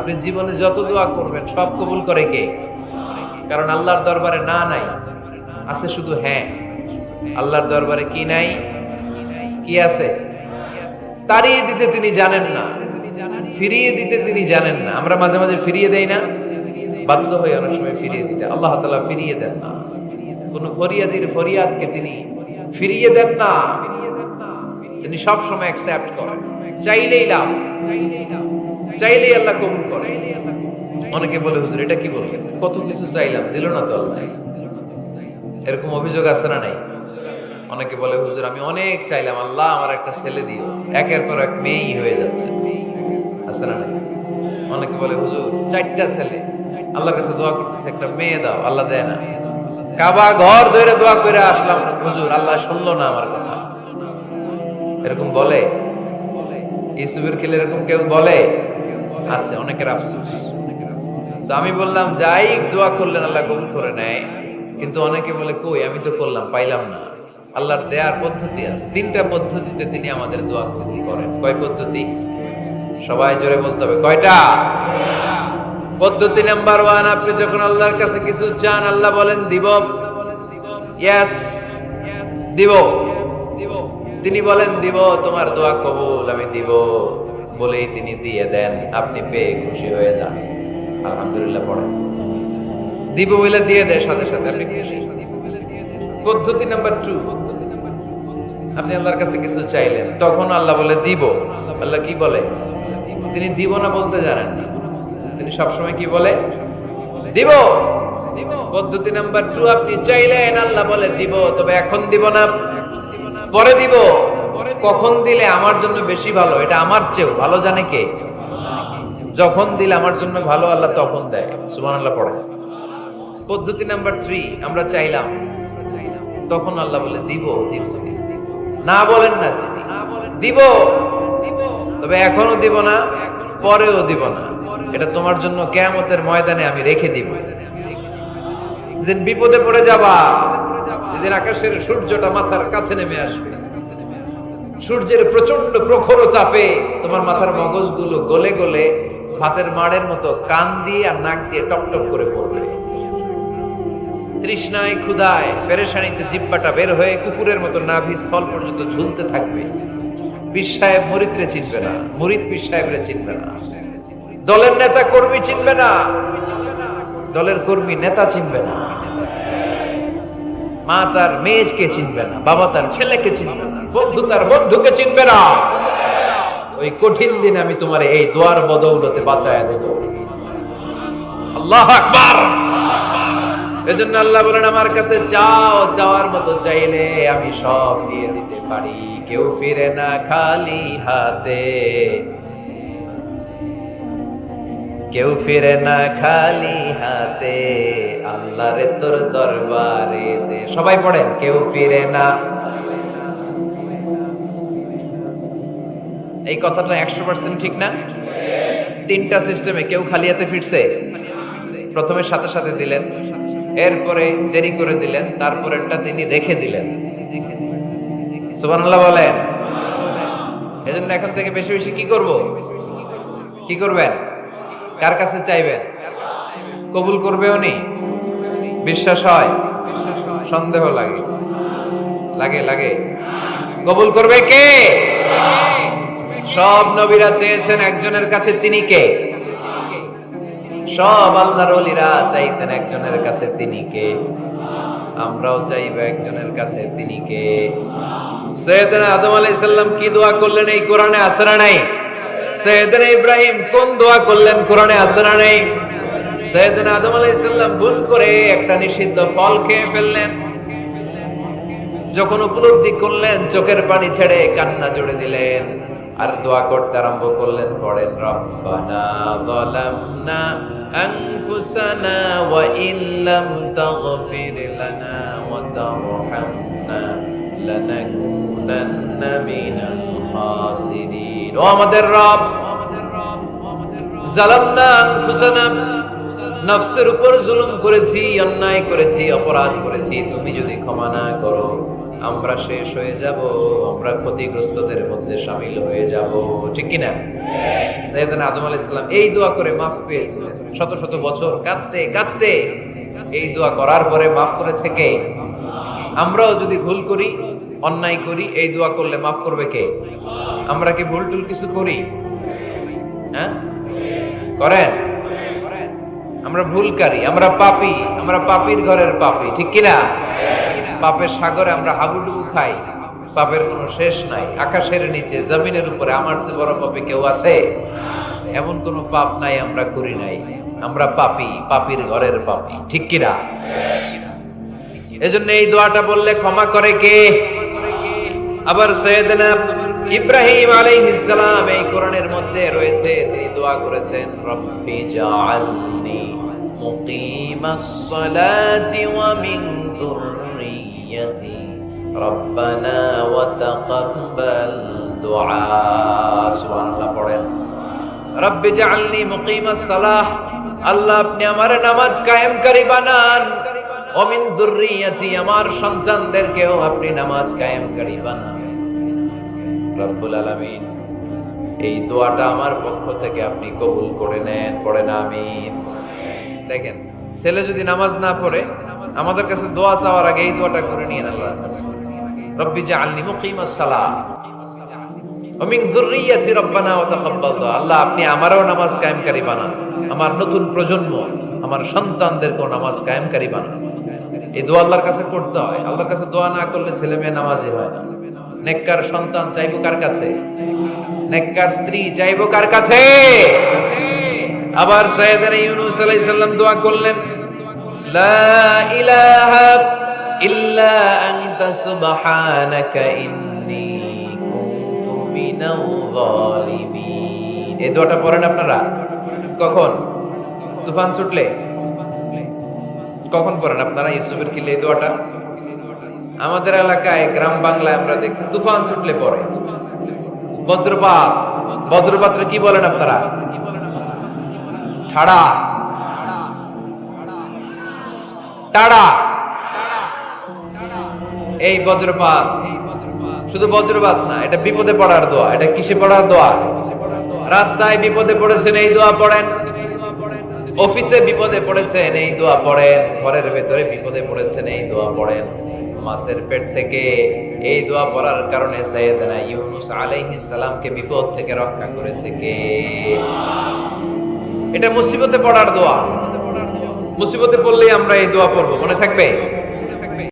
আপনি জীবনে যত দোয়া করবেন সব কবুল করে কে? কারণ আল্লাহর দরবারে না নাই, আছে শুধু হ্যাঁ। আল্লাহর দরবারে কি নাই? কি আছে? তাড়িয়ে দিতে তিনি জানেন না, ফিরিয়ে দিতে তিনি জানেন না। আমরা মাঝে মাঝে ফিরিয়ে দেই না, বাধ্য হয়ে অনেক সময় ফিরিয়ে দিতে। আল্লাহ তাআলা ফিরিয়ে দেন না, কোন ফরিয়াদির ফরিয়াদকে তিনি ফিরিয়ে দেন না, তিনি সব সময় অ্যাকসেপ্ট করেন। চাইলেই লাভ, চাইলেই আল্লাহ কবুল করেন। অনেকে বলে হুজুর এটা কি বললেন, কত কিছু চাইলাম দিল না তো আল্লাহ। এরকম অভিযোগ আছে না নাই? অনেকে বলে হুজুর আমি অনেক চাইলাম আল্লাহ আমার একটা ছেলে দিও, একের পর এক মেয়েই হয়ে যাচ্ছে। আছে না নাই? অনেকে বলে হুজুর 4টা ছেলে, আল্লাহর কাছে দোয়া করতেছে একটা মেয়ে দাও, আল্লাহ দেয় না। কাবা ঘর ধরে দোয়া করে আসলাম হুজুর, আল্লাহ শুনলো না আমার কথা। এরকম বলে? ইউসুফের খেলে এরকম কেউ বলে? আছে, অনেকের আফসোস। তো আমি বললাম যাই দোয়া করলেন আল্লাহ কবুল করে নেয়, কিন্তু অনেকে বলে কই আমি তো করলাম পাইলাম না। আল্লাহর দেয়ার পদ্ধতি আছে, 3টা পদ্ধতিতে তিনি আমাদের দোয়া কবুল করেন। কয় পদ্ধতি? সবাই জোরে বলতে হবে, কয়টা? পদ্ধতি নাম্বার 1, আপনি যখন আল্লাহর কাছে কিছু চান আল্লাহ বলেন দিব, ইয়েস দিব। তিনি বলেন দিব, তোমার দোয়া কবুল, আমি দিব বলেই তিনি দিয়ে দেন। আপনি পেয়ে খুশি হয়ে যান, আলহামদুলিল্লাহ পড়েন। দিব বলে দিয়ে দেয় সাথে সাথে, আপনি খুশি। পদ্ধতি নাম্বার 2, আপনি আল্লাহর কাছে কিছু চাইলেন, তখন আল্লাহ বলে দিব। আল্লাহ কি বলে? তিনি দিব না বলতে জানেন না, তিনি সবসময় কি বলে? দিব। পদ্ধতি নাম্বার 2, আপনি চাইলেন আল্লাহ বলে দিব, তবে এখন দিব না, পরে দিব। কখন দিলে আমার জন্য বেশি ভালো, এটা আমার চেয়েও ভালো জানে কে? যখন দিলে আমার জন্য ভালো আল্লাহ তখন দেয়। সুবহানাল্লাহ পড়ে। পদ্ধতি নাম্বার 3, আমরা চাইলাম, তখন আল্লাহ বলে দিব, দিব না বলেন না, চিনি দিব, তবে এখনো দিব না, পরেও দিব না, এটা তোমার জন্য কিয়ামতের ময়দানে আমি রেখে দিব। যেদিন বিপদে পড়ে যাবা, যেদিন আকাশের সূর্যটা মাথার কাছে নেমে আসবে, সূর্যের প্রচন্ড প্রখর তাপে তোমার মাথার মগজগুলো গলে গলে ভাতের মাড়ের মতো কান দিয়ে আর নাক দিয়ে টপ টপ করে পড়বে। তৃষ্ণায় ক্ষুধায় পেরেশানিতে জিহ্বাটা বের হয়ে কুকুরের মতো নাভি স্থল পর্যন্ত ঝুলতে থাকবে। পীর সাহেব মুরিদরে চিনবে না, মুরিদ পীর সাহেবরে চিনবে না, দলের নেতা কর্মী চিনবে না, দলের কর্মী নেতা চিনবে না, মা তার মেয়েকে চিনবে না, বাবা তার ছেলেকে চিনবে না, বন্ধু তার বন্ধুকে চিনবে না। ওই কঠিন দিন আমি তোমার এই দোয়ার বদৌলতে বাঁচায়া দেব। আল্লাহু আকবার। এজন্য আল্লাহ বলেন আমার কাছে চাও, চাওয়ার মতো চাইলে আমি সব দিয়ে দিতে পারি। কেউ ফিরে না খালি হাতে, কেউ ফিরে না খালি হাতে, আল্লাহরে তোর দরবারে দে। সবাই পড়েন, কেউ ফিরে না। এই কথাটা 100% ঠিক না? 3টা সিস্টেমে কেউ খালি হাতে ফিরছে? প্রথমে সাথে সাথে দিলেন, এরপরে দেরি করে দিলেন, তারপরেরটা তিনি রেখে দিলেন। সুবহানাল্লাহ বলেন। এজন্য এখন থেকে বেশি বেশি কি করব? কি করবেন? কার কাছে চাইবেন? কবুল করবে উনি? বিশ্বাস হয়? সন্দেহ লাগে? লাগে লাগে? কবুল করবে কে? সব নবীরা চেয়েছেন একজনের কাছে, তিনি কে? সব আল্লাহর ওলিরা চাইতেন একজনের কাছে, তিনি কে? আমরাও চাইব একজনের কাছে, তিনি কে? সাইয়েদনা আদম আলাইহিস সালাম কি দোয়া করলেন এই কোরআনে আছে না নাই? সাইয়েদনা ইব্রাহিম কোন দোয়া করলেন কোরআনে আছে না নাই? সাইয়েদনা আদম আলাইহিস সালাম ভুল করে একটা নিষিদ্ধ ফল খেয়ে ফেললেন, যখন উপলব্ধি করলেন চোখের পানি ছেড়ে কান্না জুড়ে দিলেন আর দোয়া করতে আরম্ভ করলেন। পড়েন, রব্বানা যালামনা আনফুসানা ওয়া ইল্লাম তাগফির লানা ওয়া তারহামনা লানাকুনান্না মিনাল খাসিরিন। ও আমাদের রব, যালামনা আনফুসানা, নফসের উপর জুলুম করেছি, অন্যায় করেছি, অপরাধ করেছি, তুমি যদি ক্ষমা না করো আমরা শেষ হয়ে যাব, আমরা ক্ষতিগ্রস্তদের মধ্যে শামিল হয়ে যাব, ঠিক কিনা? সাইয়েদনা আদম আলাইহিস সালাম এই দোয়া করে মাফ পেয়েছিলেন। শত শত বছর কাঁদতে কাঁদতে এই দোয়া করার পরে মাফ করেছে কে? আমরাও যদি ভুল করি, অন্যায় করি, এই দোয়া করলে মাফ করবে কে? আমরা কি ভুল টুল কিছু করি? হ্যাঁ, করেন? আমরা ভুলকারী, আমরা পাপী, আমরা পাপীর ঘরের পাপী, ঠিক কিনা? পাপের সাগরে আমরা হাবুডুবু খাই, পাপের কোনো শেষ নাই। আকাশের নিচে, জমিনের উপরে আমার চেয়ে বড় পাপী কেউ আছে? এমন কোনো পাপ নাই আমরা করি নাই। আমরা পাপী, পাপীর ঘরের পাপী, ঠিক কিনা? এজন্য এই দোয়াটা বললে ক্ষমা করে কে? আবার সাইয়েদনা ইব্রাহিম আলাইহিস সালাম এই কোরআনের মধ্যে রয়েছে, তিনি দোয়া করেছেন, রব্বি জাআলনি মুকিমাস সালাতি ওয়া মিন যুররিয়্যাতি রব্বানা ওয়া তাকাব্বাল দুআ। সুবহানাল্লাহ পড়েন। রব্বি জাআলনি মুকিমাস সালাহ, আল্লাহ আপনি আমার নামাজ কায়েমকারী বানান, ওয়া মিন যুররিয়্যাতি, আমার সন্তানদেরকেও আপনি নামাজ কায়েমকারী বানান। রব্বুল আলামিন এই দোয়াটা আমার পক্ষ থেকে আপনি কবুল করে নেন, পড়েন আমিন। দেখেন, ছেলে যদি নামাজ না পড়ে আমাদের কাছে দোয়া চাওয়ার আগে এই দোয়াটা করে নিয়েন আল্লাহর কাছে, রব্বি জাআলনি মুকিমাস সালাহ ওয়া মিন যুররিয়্যাতি রব্বানা ওয়া তাকাব্বাল দুআ, আল্লাহ আপনি আমারও নামাজ কায়েমকারী বানান, আমার নতুন প্রজন্ম, আমার সন্তানদেরকেও নামাজ কায়েমকারী বানান। এই দোয়া আল্লাহর কাছে করতে হয়। আল্লাহর কাছে দোয়া না করলে ছেলে মেয়ে নামাজি হয় না। নেককার সন্তান চাইবো কার কাছে? নেককার স্ত্রী চাইবো কার কাছে? আবার সাইয়েদনা ইউনূস আলাইহিস সালাম দোয়া করলেন, লা ইলাহা ইল্লা আনতা সুবহানাকা ইন্নী কুনতু মিনাল যালিমিন। এই দোয়াটা পড়েন আপনারা কখন? তুফান ছুটলে? কখন পড়েন আপনারা ইউসুফের কিলে এই দোয়াটা? আমাদের এলাকায় গ্রাম বাংলায় আমরা দেখছি তুফান ছুটলে পড়ে। বজ্রপাত, বজ্রপাতরে কি বলেন আপনারা? ঠাড়া, টাড়া। এই বজ্রপাত শুধু বজ্রপাত না, এটা বিপদে পড়ার দোয়া। এটা কিসে পড়ার দোয়া? রাস্তায় বিপদে পড়েছেন এই দোয়া পড়েন, অফিসে বিপদে পড়েছেন এই দোয়া পড়েন, ঘরের ভেতরে বিপদে পড়েছেন এই দোয়া পড়েন। মাছের পেট থেকে এই দোয়া পড়ার কারণে সাইয়েদনা ইউনূস আলাইহিস সালামকে বিপদ থেকে রক্ষা করেছে কে? এটা মুসিবতে পড়ার দোয়া। মুসিবতে পড়লেই আমরা এই দোয়া পড়বো, মনে থাকবে?